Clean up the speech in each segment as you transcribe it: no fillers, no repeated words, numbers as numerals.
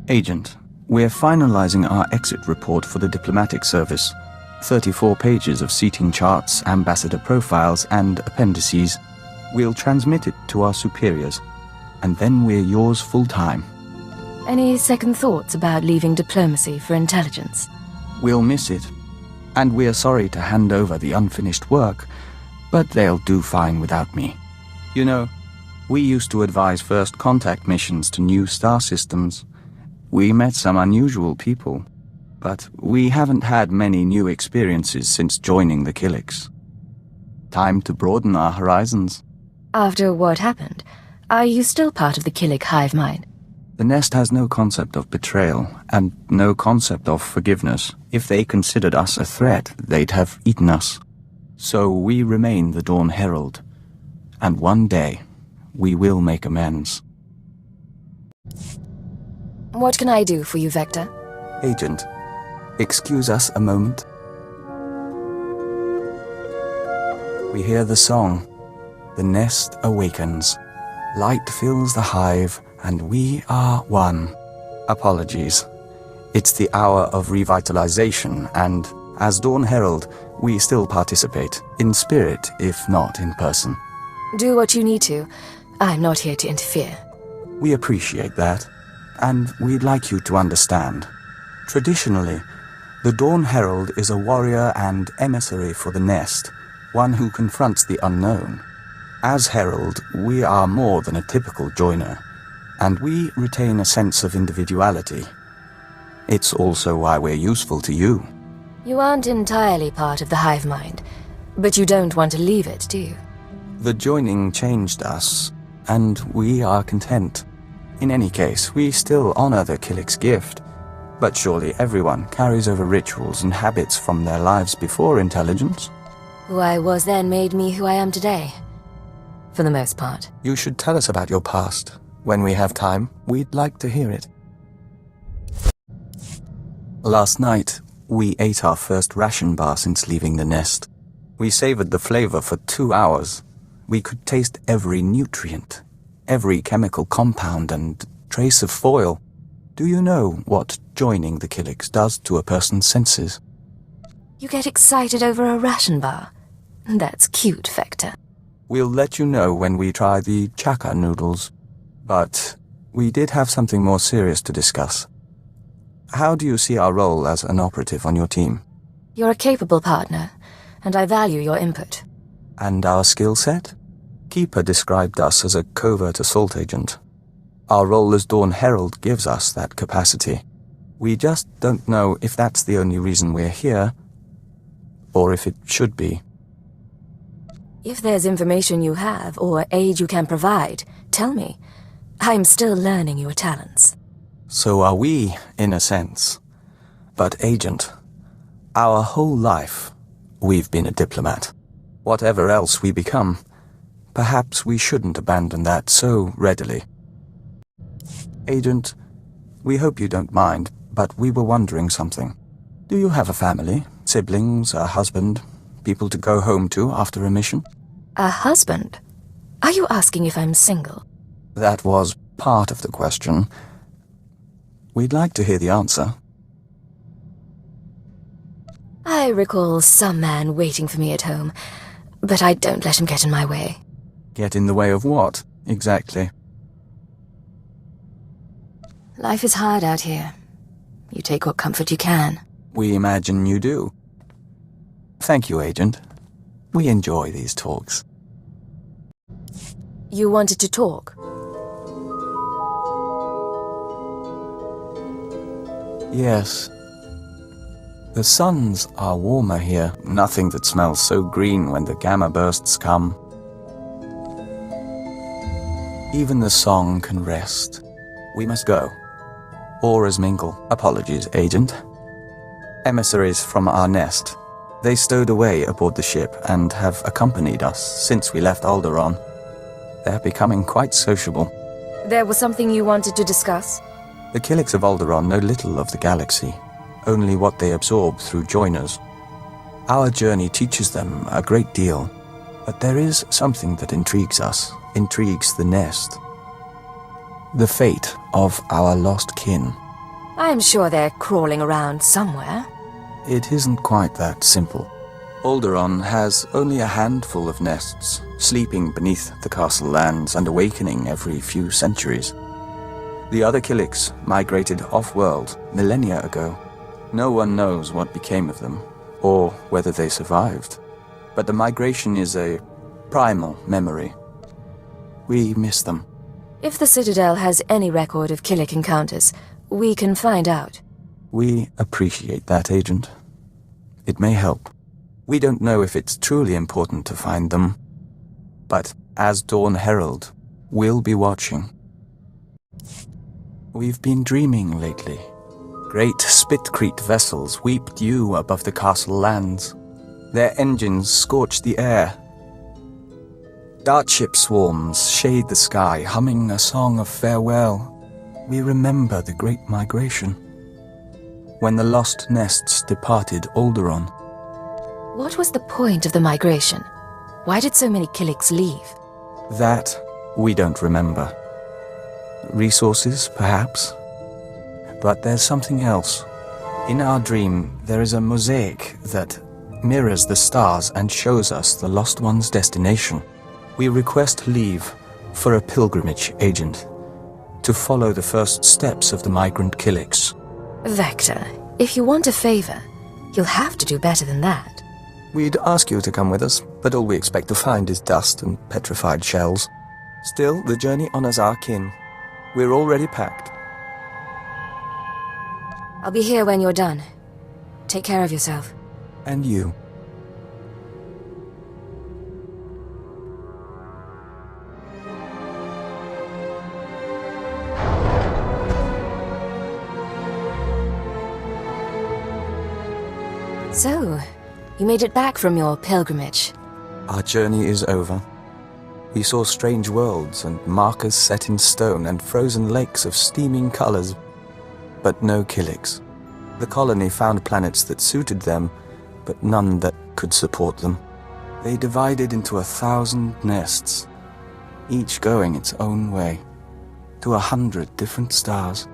Agent, we're finalizing our exit report for the diplomatic service. 34 pages of seating charts, ambassador profiles, and appendices. We'll transmit it to our superiors, and then we're yours full-time. Any second thoughts about leaving diplomacy for intelligence? We'll miss it, and we're sorry to hand over the unfinished work, but they'll do fine without me. You know, we used to advise first contact missions to new star systems. We met some unusual people, but we haven't had many new experiences since joining the Hyllus. Time to broaden our horizons. After what happened, are you still part of the Hyllus hive mind? The nest has no concept of betrayal, and no concept of forgiveness. If they considered us a threat, they'd have eaten us. So we remain the Dawn Herald, and one day, we will make amends. What can I do for you, Vector? Agent, excuse us a moment. We hear the song. The nest awakens. Light fills the hive, and we are one. Apologies. It's the hour of revitalization, and as Dawn Herald, we still participate, in spirit, if not in person. Do what you need to. I'm not here to interfere. We appreciate that, and we'd like you to understand. Traditionally, the Dawn Herald is a warrior and emissary for the nest, one who confronts the unknown. As Herald, we are more than a typical joiner, and we retain a sense of individuality. It's also why we're useful to you. You aren't entirely part of the hive mind, but you don't want to leave it, do you? The joining changed us, and we are content. In any case, we still honor the Hyllus gift, but surely everyone carries over rituals and habits from their lives before intelligence. Who I was then made me who I am today. For the most part. You should tell us about your past. When we have time, we'd like to hear it. Last night, we ate our first ration bar since leaving the nest. We savored the flavor for 2 hours. We could taste every nutrient, every chemical compound and trace of foil. Do you know what joining the Hyllus does to a person's senses? You get excited over a ration bar? That's cute, Vector. We'll let you know when we try the chaka noodles. But we did have something more serious to discuss. How do you see our role as an operative on your team? You're a capable partner, and I value your input. And our skill set? Keeper described us as a covert assault agent. Our role as Dawn Herald gives us that capacity. We just don't know if that's the only reason we're here, or if it should be. If there's information you have, or aid you can provide, tell me. I'm still learning your talents. So are we, in a sense. But, Agent, our whole life, we've been a diplomat. Whatever else we become, perhaps we shouldn't abandon that so readily. Agent, we hope you don't mind, but we were wondering something. Do you have a family, siblings, a husband, people to go home to after a mission? A husband? Are you asking if I'm single? That was part of the question. We'd like to hear the answer. I recall some man waiting for me at home, but I don't let him get in my way. Get in the way of what, exactly? Life is hard out here. You take what comfort you can. We imagine you do. Thank you, Agent. We enjoy these talks. You wanted to talk? Yes. The suns are warmer here. Nothing that smells so green when the gamma bursts come. Even the song can rest. We must go. Auras mingle. Apologies, Agent. Emissaries from our nest. They stowed away aboard the ship and have accompanied us since we left Alderaan. They're becoming quite sociable. There was something you wanted to discuss? The Hyllus of Alderaan know little of the galaxy, only what they absorb through joiners. Our journey teaches them a great deal, but there is something that intrigues us, intrigues the nest. The fate of our lost kin. I'm sure they're crawling around somewhere. It isn't quite that simple. Alderaan has only a handful of nests, sleeping beneath the castle lands and awakening every few centuries. The other Killiks migrated off-world millennia ago. No one knows what became of them, or whether they survived. But the migration is a primal memory. We miss them. If the Citadel has any record of Killik encounters, we can find out. We appreciate that, Agent. It may help. We don't know if it's truly important to find them, but as Dawn Herald, we'll be watching. We've been dreaming lately. Great Spitcrete vessels weep dew above the castle lands. Their engines scorch the air. Dartship swarms shade the sky, humming a song of farewell. We remember the Great Migration, when the lost nests departed Alderaan. What was the point of the migration? Why did so many Killiks leave? That we don't remember. Resources, perhaps? But there's something else. In our dream, there is a mosaic that mirrors the stars and shows us the lost one's destination. We request leave for a pilgrimage, Agent, to follow the first steps of the migrant Killiks. Vector, if you want a favor, you'll have to do better than that. We'd ask you to come with us, but all we expect to find is dust and petrified shells. Still, the journey honors our kin. We're already packed. I'll be here when you're done. Take care of yourself. And you. So, you made it back from your pilgrimage. Our journey is over. We saw strange worlds and markers set in stone and frozen lakes of steaming colors, but no Killiks. The colony found planets that suited them, but none that could support them. They divided into 1,000 nests, each going its own way, to 100 different stars.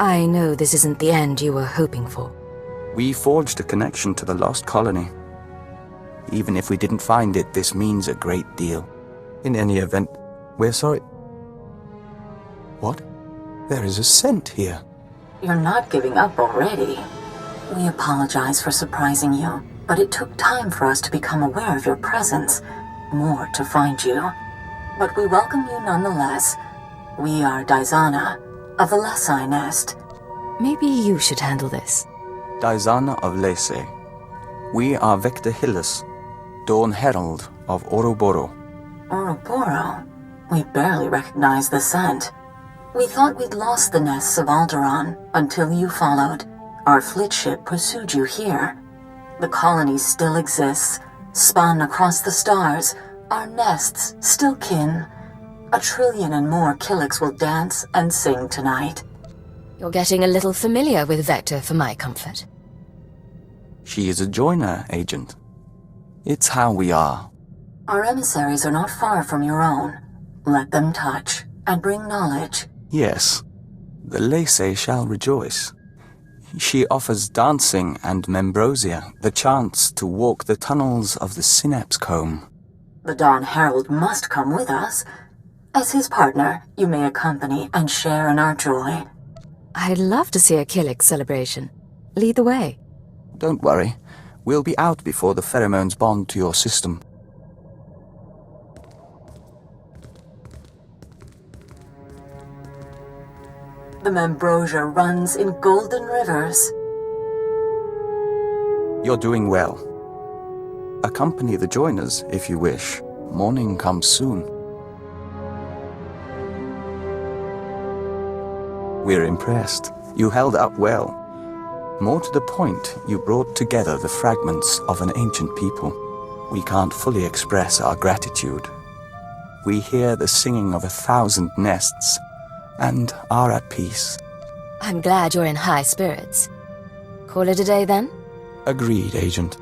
I know this isn't the end you were hoping for. We forged a connection to the lost colony. Even if we didn't find it, this means a great deal. In any event, we're sorry. What? There is a scent here. You're not giving up already. We apologize for surprising you, but it took time for us to become aware of your presence. More to find you. But we welcome you nonetheless. We are Daizana, of the Lesai Nest. Maybe you should handle this. Daizana of Lesai. We are Vector Hyllus, Dawn Herald of Oroboro. Oroboro? We barely recognize the scent. We thought we'd lost the nests of Alderaan until you followed. Our fleet ship pursued you here. The colony still exists, spun across the stars. Our nests still kin. 1 trillion and more Killiks will dance and sing tonight. You're getting a little familiar with Vector for my comfort. She is a joiner, Agent. It's how we are. Our emissaries are not far from your own. Let them touch and bring knowledge. Yes, the Lesai shall rejoice. She offers dancing and Membrosia the chance to walk the tunnels of the Synapse Comb. The Dawn Herald must come with us. As his partner, you may accompany and share in our joy. I'd love to see a Killik celebration. Lead the way. Don't worry. We'll be out before the pheromones bond to your system. The Membrosia runs in golden rivers. You're doing well. Accompany the joiners, if you wish. Morning comes soon. We're impressed. You held up well. More to the point, you brought together the fragments of an ancient people. We can't fully express our gratitude. We hear the singing of 1,000 nests, and are at peace. I'm glad you're in high spirits. Call it a day then? Agreed, Agent.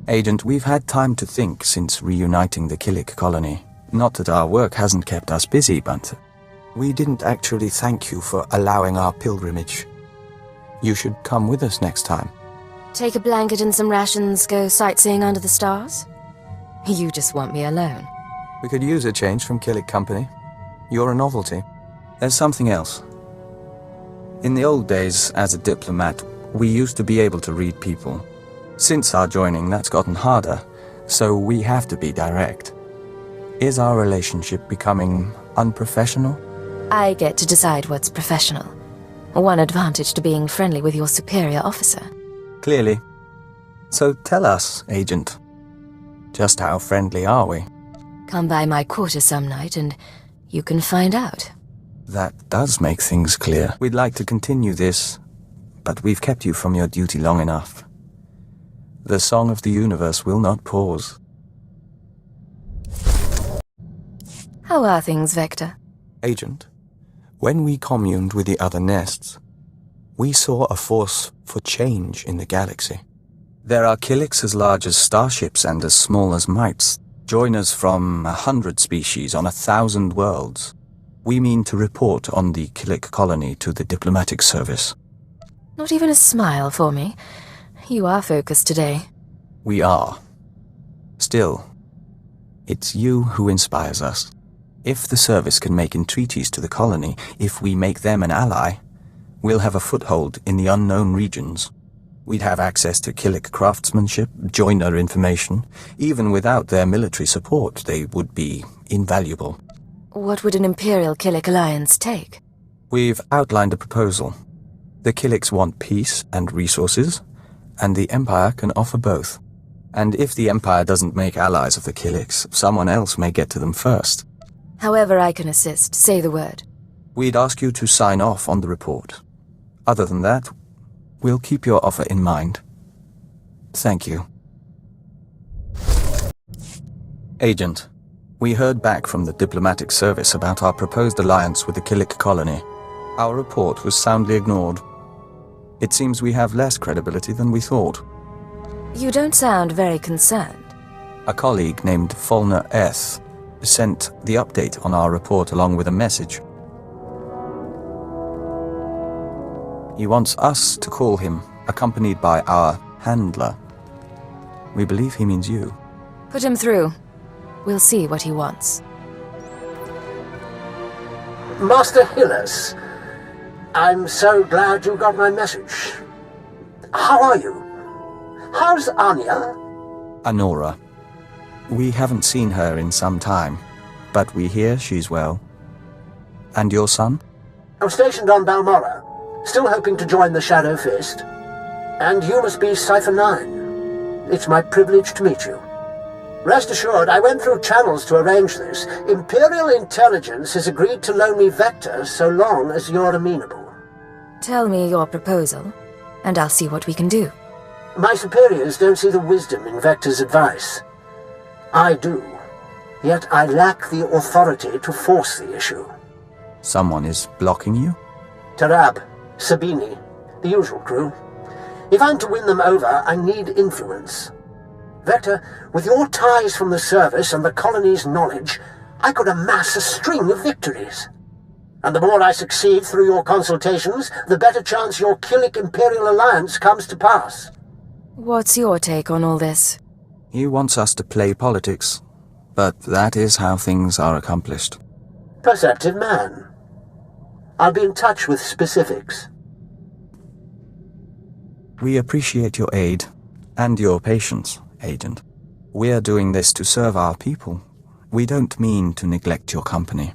Agent, we've had time to think since reuniting the Killik colony. Not that our work hasn't kept us busy, but we didn't actually thank you for allowing our pilgrimage. You should come with us next time. Take a blanket and some rations, go sightseeing under the stars? You just want me alone. We could use a change from Killick Company. You're a novelty. There's something else. In the old days, as a diplomat, we used to be able to read people. Since our joining, that's gotten harder, so we have to be direct. Is our relationship becoming unprofessional? I get to decide what's professional. One advantage to being friendly with your superior officer. Clearly. So tell us, Agent. Just how friendly are we? Come by my quarters some night and you can find out. That does make things clear. We'd like to continue this, but we've kept you from your duty long enough. The song of the universe will not pause. How are things, Vector? Agent, when we communed with the other nests, we saw a force for change in the galaxy. There are Killicks as large as starships and as small as mites, joiners from 100 species on 1,000 worlds. We mean to report on the Killick colony to the diplomatic service. Not even a smile for me. You are focused today. We are. Still, it's you who inspires us. If the service can make entreaties to the colony, if we make them an ally, we'll have a foothold in the unknown regions. We'd have access to Killick craftsmanship, joiner information. Even without their military support, they would be invaluable. What would an Imperial Killick alliance take? We've outlined a proposal. The Killicks want peace and resources, and the Empire can offer both. And if the Empire doesn't make allies of the Killicks, someone else may get to them first. However I can assist, say the word. We'd ask you to sign off on the report. Other than that, we'll keep your offer in mind. Thank you. Agent, we heard back from the diplomatic service about our proposed alliance with the Killick colony. Our report was soundly ignored. It seems we have less credibility than we thought. You don't sound very concerned. A colleague named Fulner S. sent the update on our report along with a message. He wants us to call him, accompanied by our handler. We believe he means you. Put him through. We'll see what he wants. Master Hyllus, I'm so glad you got my message. How are you? How's Anya? Anora. We haven't seen her in some time, but we hear she's well. And your son? I'm stationed on Balmora, still hoping to join the Shadow Fist. And you must be Cipher 9. It's my privilege to meet you. Rest assured, I went through channels to arrange this. Imperial Intelligence has agreed to loan me Vector so long as you're amenable. Tell me your proposal, and I'll see what we can do. My superiors don't see the wisdom in Vector's advice. I do, yet I lack the authority to force the issue. Someone is blocking you? Tarab, Sabini, the usual crew. If I'm to win them over, I need influence. Vector, with your ties from the service and the colony's knowledge, I could amass a string of victories. And the more I succeed through your consultations, the better chance your Killick Imperial Alliance comes to pass. What's your take on all this? He wants us to play politics, but that is how things are accomplished. Perceptive man. I'll be in touch with specifics. We appreciate your aid and your patience, Agent. We're doing this to serve our people. We don't mean to neglect your company.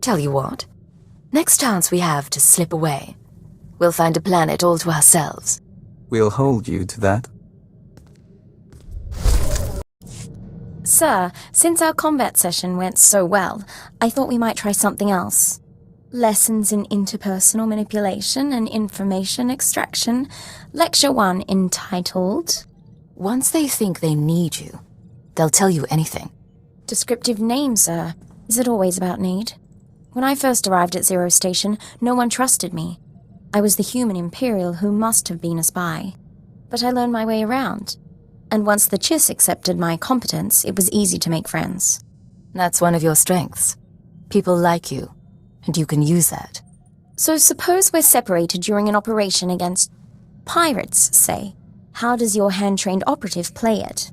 Tell you what, next chance we have to slip away, we'll find a planet all to ourselves. We'll hold you to that. Sir, since our combat session went so well, I thought we might try something else. Lessons in interpersonal manipulation and information extraction. Lecture 1 entitled... Once they think they need you, they'll tell you anything. Descriptive name, sir. Is it always about need? When I first arrived at Zero Station, no one trusted me. I was the human Imperial who must have been a spy. But I learned my way around. and once the Chiss accepted my competence, it was easy to make friends. That's one of your strengths. People like you, and you can use that. So suppose we're separated during an operation against pirates, say. How does your hand-trained operative play it?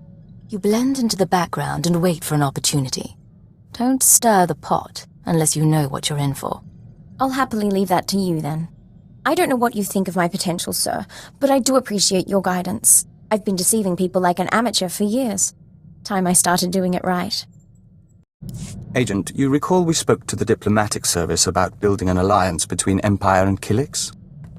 You blend into the background and wait for an opportunity. Don't stir the pot unless you know what you're in for. I'll happily leave that to you, then. I don't know what you think of my potential, sir, but I do appreciate your guidance. I've been deceiving people like an amateur for years. Time I started doing it right. Agent, you recall we spoke to the diplomatic service about building an alliance between Empire and Hyllus?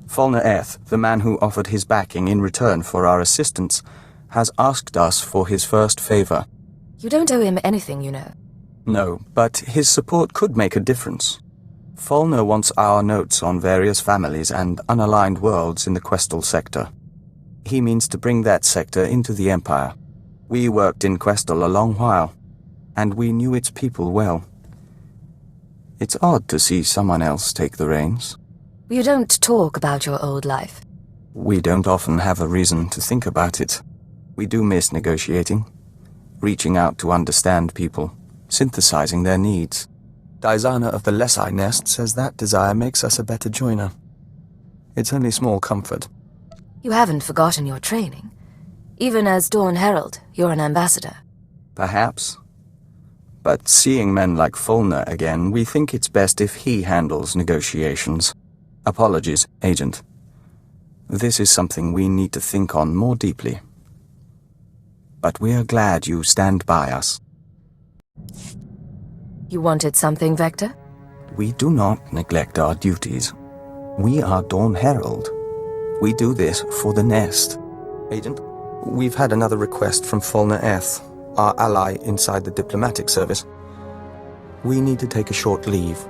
Falner Eth, the man who offered his backing in return for our assistance, has asked us for his first favor. You don't owe him anything, you know. No, but his support could make a difference. Falner wants our notes on various families and unaligned worlds in the Questal sector. He means to bring that sector into the Empire. We worked in Questal a long while, and we knew its people well. It's odd to see someone else take the reins. You don't talk about your old life. We don't often have a reason to think about it. We do miss negotiating, reaching out to understand people, synthesizing their needs. Dizana of the Lesai Nest says that desire makes us a better joiner. It's only small comfort. You haven't forgotten your training. Even as Dawn Herald, you're an ambassador. Perhaps. But seeing men like Falner again, we think it's best if he handles negotiations. Apologies, Agent. This is something we need to think on more deeply. But we are glad you stand by us. You wanted something, Vector? We do not neglect our duties. We are Dawn Herald. We do this for the Nest. Agent, we've had another request from Falner Eth, our ally inside the diplomatic service. We need to take a short leave.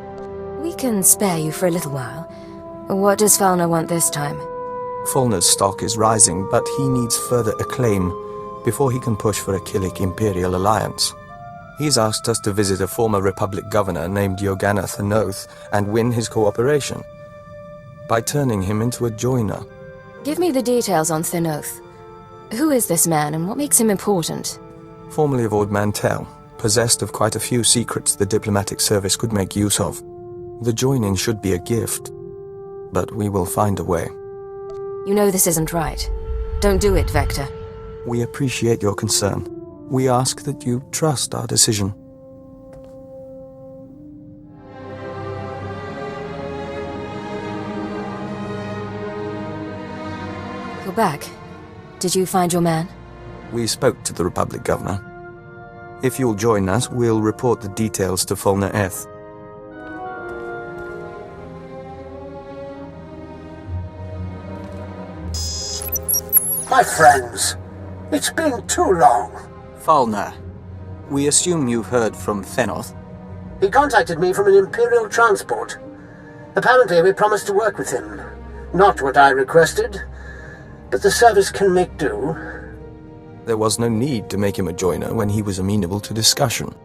We can spare you for a little while. What does Falner want this time? Falner's stock is rising, but he needs further acclaim before he can push for a Killik Imperial alliance. He's asked us to visit a former Republic governor named Yogana Thanoth and win his cooperation by turning him into a joiner. Give me the details on Thanoth. Who is this man and what makes him important? Formerly of Ord Mantell, possessed of quite a few secrets the diplomatic service could make use of. The joining should be a gift, but we will find a way. You know this isn't right. Don't do it, Vector. We appreciate your concern. We ask that you trust our decision. You're back. Did you find your man? We spoke to the Republic Governor. If you'll join us, we'll report the details to Falner Eth. My friends, it's been too long. Falner, we assume you've heard from Thanoth. He contacted me from an Imperial transport. Apparently we promised to work with him. Not what I requested, but the service can make do. There was no need to make him a joiner when he was amenable to discussion.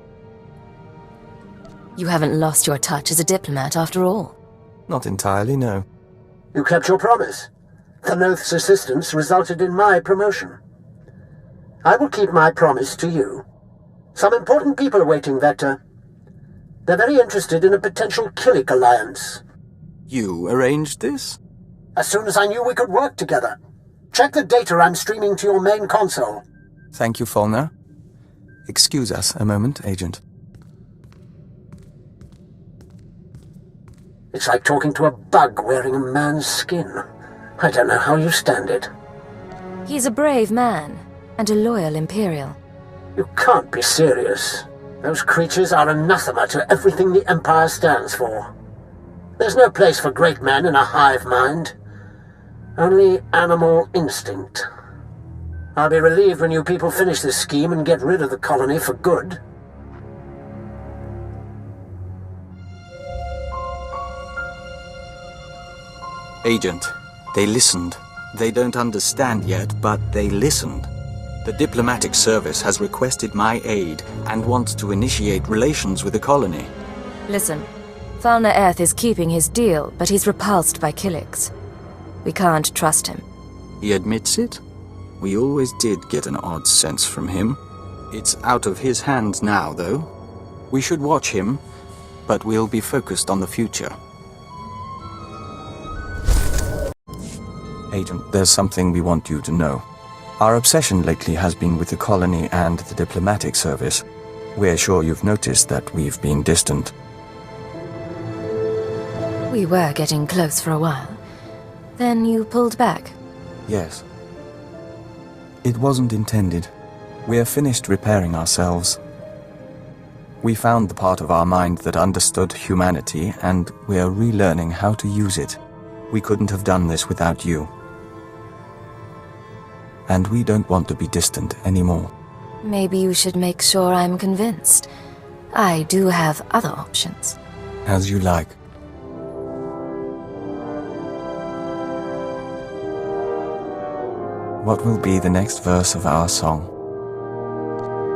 You haven't lost your touch as a diplomat after all. Not entirely, no. You kept your promise. Thanoth's assistance resulted in my promotion. I will keep my promise to you. Some important people are waiting, Vector. They're very interested in a potential Killik alliance. You arranged this? As soon as I knew we could work together. Check the data I'm streaming to your main console. Thank you, Falner. Excuse us a moment, Agent. It's like talking to a bug wearing a man's skin. I don't know how you stand it. He's a brave man, and a loyal Imperial. You can't be serious. Those creatures are anathema to everything the Empire stands for. There's no place for great men in a hive mind. Only animal instinct. I'll be relieved when you people finish this scheme and get rid of the colony for good. Agent, they listened. They don't understand yet, but they listened. The diplomatic service has requested my aid and wants to initiate relations with the colony. Listen, Falner Eth is keeping his deal, but he's repulsed by Killiks. We can't trust him. He admits it? We always did get an odd sense from him. It's out of his hands now, though. We should watch him, but we'll be focused on the future. Agent, there's something we want you to know. Our obsession lately has been with the colony and the diplomatic service. We're sure you've noticed that we've been distant. We were getting close for a while. Then you pulled back. Yes. It wasn't intended. We're finished repairing ourselves. We found the part of our mind that understood humanity, and we're relearning how to use it. We couldn't have done this without you. And we don't want to be distant anymore. Maybe you should make sure I'm convinced. I do have other options. As you like. What will be the next verse of our song?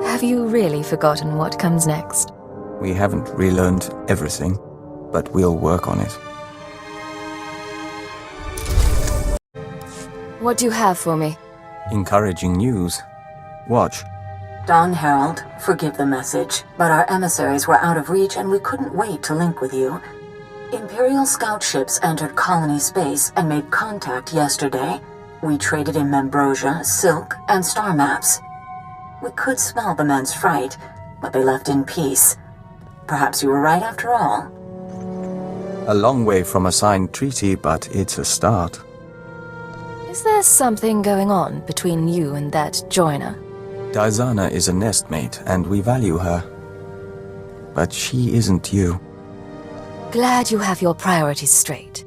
Have you really forgotten what comes next? We haven't relearned everything, but we'll work on it. What do you have for me? Encouraging news. Watch. Don Herald, forgive the message, but our emissaries were out of reach and we couldn't wait to link with you. Imperial scout ships entered colony space and made contact yesterday. We traded in Membrosia, silk, and star maps. We could smell the men's fright, but they left in peace. Perhaps you were right after all. A long way from a signed treaty, but it's a start. Is there something going on between you and that joiner? Dizana is a nestmate, and we value her. But she isn't you. Glad you have your priorities straight.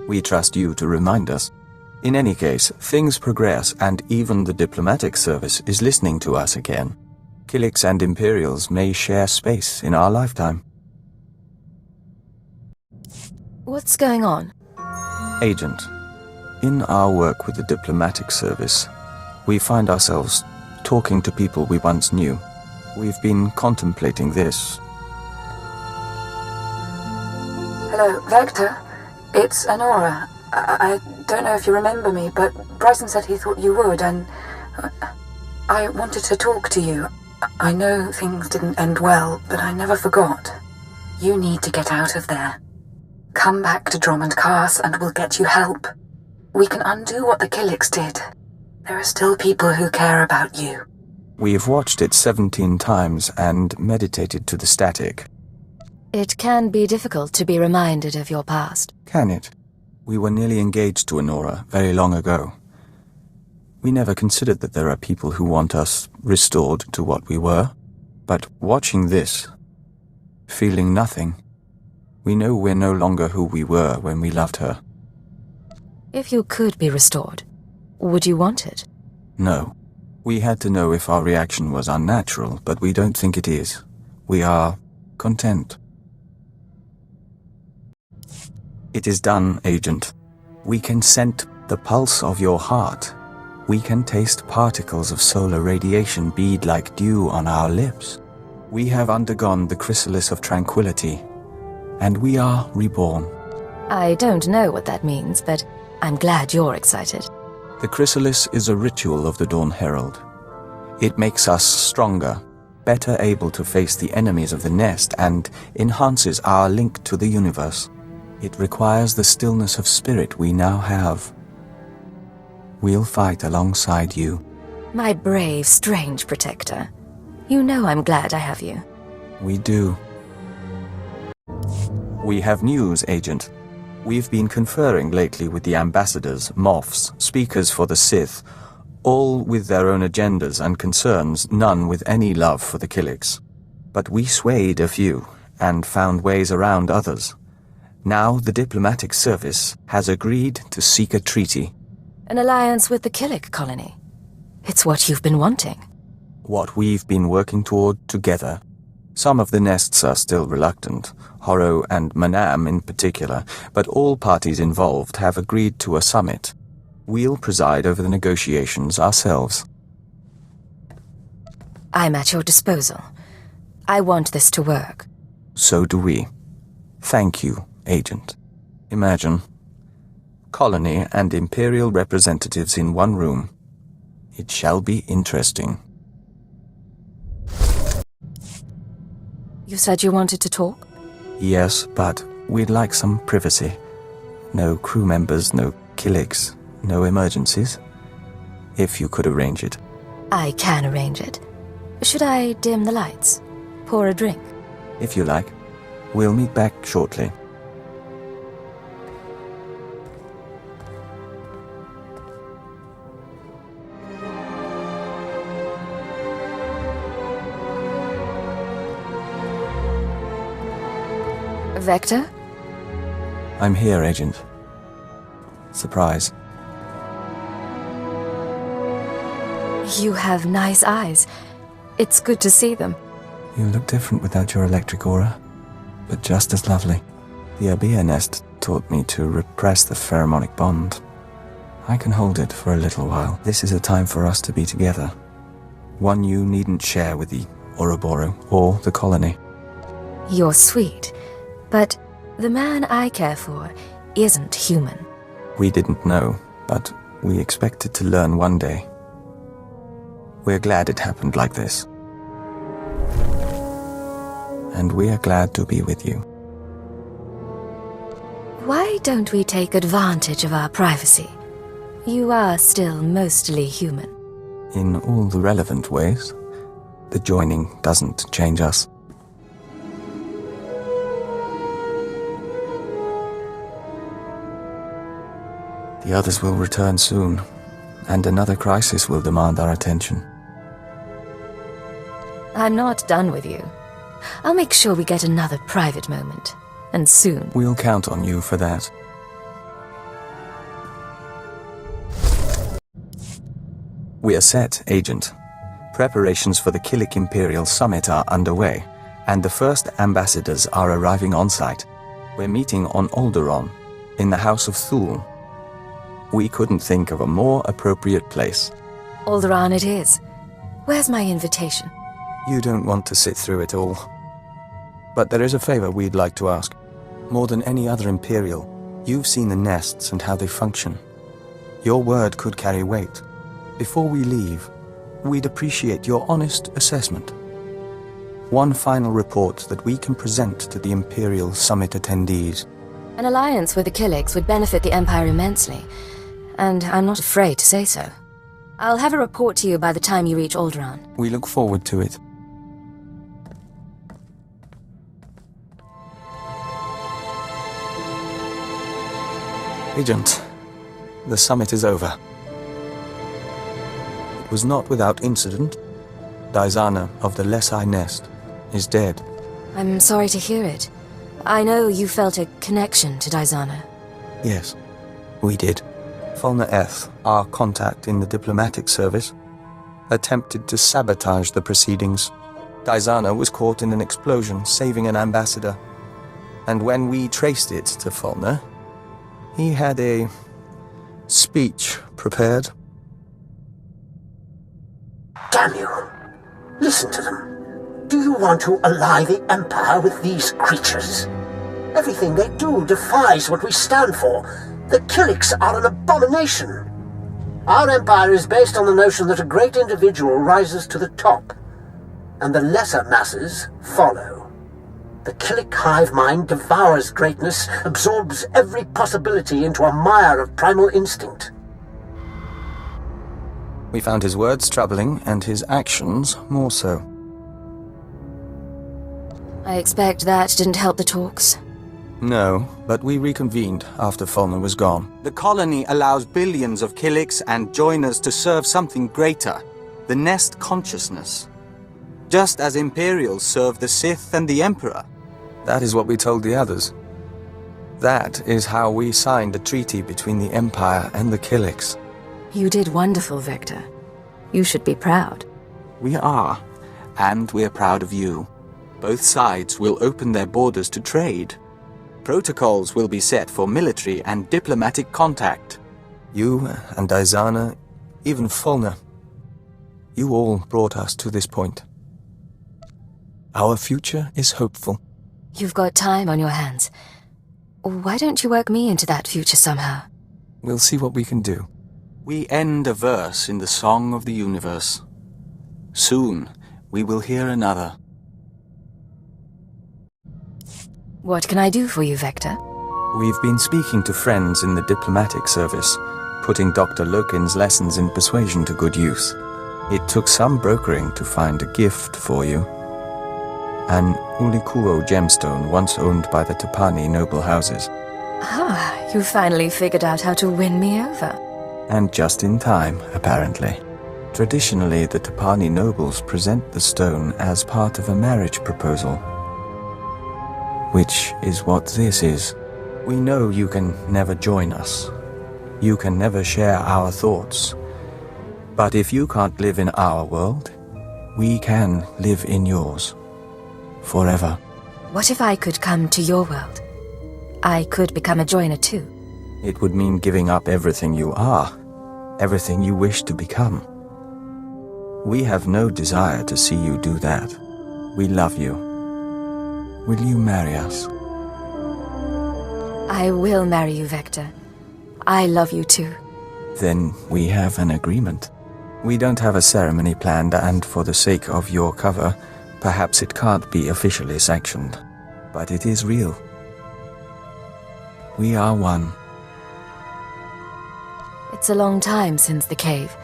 We trust you to remind us. In any case, things progress, and even the diplomatic service is listening to us again. Kiliks and Imperials may share space in our lifetime. What's going on? Agent, in our work with the diplomatic service, we find ourselves talking to people we once knew. We've been contemplating this. Hello, Vector. It's Honora. I don't know if you remember me, but Bryson said he thought you would, and I wanted to talk to you. I know things didn't end well, but I never forgot. You need to get out of there. Come back to Drummond Cast and we'll get you help. We can undo what the Kiliks did. There are still people who care about you. We've watched it 17 times and meditated to the static. It can be difficult to be reminded of your past. Can it? We were nearly engaged to Honora very long ago. We never considered that there are people who want us restored to what we were. But watching this, feeling nothing, we know we're no longer who we were when we loved her. If you could be restored, would you want it? No. We had to know if our reaction was unnatural, but we don't think it is. We are content. It is done, Agent. We can scent the pulse of your heart. We can taste particles of solar radiation bead like dew on our lips. We have undergone the chrysalis of tranquility, and we are reborn. I don't know what that means, but I'm glad you're excited. The chrysalis is a ritual of the Dawn Herald. It makes us stronger, better able to face the enemies of the nest, and enhances our link to the universe. It requires the stillness of spirit we now have. We'll fight alongside you. My brave, strange protector. You know I'm glad I have you. We do. We have news, Agent. We've been conferring lately with the ambassadors, moffs, speakers for the Sith, all with their own agendas and concerns, none with any love for the Kiliks. But we swayed a few, and found ways around others. Now the diplomatic service has agreed to seek a treaty. An alliance with the Kilik colony. It's what you've been wanting. What we've been working toward together. Some of the nests are still reluctant, Horo and Manam in particular, but all parties involved have agreed to a summit. We'll preside over the negotiations ourselves. I'm at your disposal. I want this to work. So do we. Thank you, Agent. Imagine. Colony and Imperial representatives in one room. It shall be interesting. You said you wanted to talk? Yes, but we'd like some privacy. No crew members, no Killiks, no emergencies. If you could arrange it. I can arrange it. Should I dim the lights? Pour a drink? If you like. We'll meet back shortly. Vector? I'm here, Agent. Surprise. You have nice eyes. It's good to see them. You look different without your electric aura, but just as lovely. The Abia nest taught me to repress the pheromonic bond. I can hold it for a little while. This is a time for us to be together. One you needn't share with the Ouroboros or the colony. You're sweet, but the man I care for isn't human. We didn't know, but we expected to learn one day. We're glad it happened like this. And we are glad to be with you. Why don't we take advantage of our privacy? You are still mostly human. In all the relevant ways. The joining doesn't change us. The others will return soon, and another crisis will demand our attention. I'm not done with you. I'll make sure we get another private moment, and soon. We'll count on you for that. We are set, Agent. Preparations for the Killik Imperial Summit are underway, and the first ambassadors are arriving on site. We're meeting on Alderaan, in the House of Thule. We couldn't think of a more appropriate place. Alderaan it is. Where's my invitation? You don't want to sit through it all. But there is a favor we'd like to ask. More than any other Imperial, you've seen the nests and how they function. Your word could carry weight. Before we leave, we'd appreciate your honest assessment. One final report that we can present to the Imperial Summit attendees. An alliance with the Killiks would benefit the Empire immensely, and I'm not afraid to say so. I'll have a report to you by the time you reach Alderaan. We look forward to it. Agent, the summit is over. It was not without incident. Daizana of the Lesai Nest is dead. I'm sorry to hear it. I know you felt a connection to Daizana. Yes, we did. Fulna Eth, our contact in the diplomatic service, attempted to sabotage the proceedings. Daizana was caught in an explosion, saving an ambassador. And when we traced it to Fulna, he had a speech prepared. Damn you! Listen to them. Do you want to ally the Empire with these creatures? Everything they do defies what we stand for. The Killiks are an abomination. Our empire is based on the notion that a great individual rises to the top, and the lesser masses follow. The Killik hive mind devours greatness, absorbs every possibility into a mire of primal instinct. We found his words troubling, and his actions more so. I expect that didn't help the talks. No, but we reconvened after Fulna was gone. The colony allows billions of Killiks and joiners to serve something greater, the Nest consciousness. Just as Imperials serve the Sith and the Emperor. That is what we told the others. That is how we signed the treaty between the Empire and the Killiks. You did wonderful, Victor. You should be proud. We are, and we're proud of you. Both sides will open their borders to trade. Protocols will be set for military and diplomatic contact. You and Daizana, even Fulna, you all brought us to this point. Our future is hopeful. You've got time on your hands. Why don't you work me into that future somehow? We'll see what we can do. We end a verse in the song of the universe. Soon, we will hear another. What can I do for you, Vector? We've been speaking to friends in the diplomatic service, putting Dr. Lokin's lessons in persuasion to good use. It took some brokering to find a gift for you. An Ulikuo gemstone once owned by the Tapani noble houses. Ah, you finally figured out how to win me over. And just in time, apparently. Traditionally, the Tapani nobles present the stone as part of a marriage proposal. Which is what this is. We know you can never join us. You can never share our thoughts. But if you can't live in our world, we can live in yours. Forever. What if I could come to your world? I could become a joiner too. It would mean giving up everything you are, everything you wish to become. We have no desire to see you do that. We love you. Will you marry us? I will marry you, Vector. I love you too. Then we have an agreement. We don't have a ceremony planned, and for the sake of your cover, perhaps it can't be officially sanctioned. But it is real. We are one. It's a long time since the cave.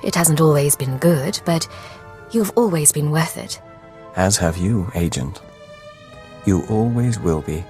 It hasn't always been good, but you've always been worth it. As have you, Agent. You always will be.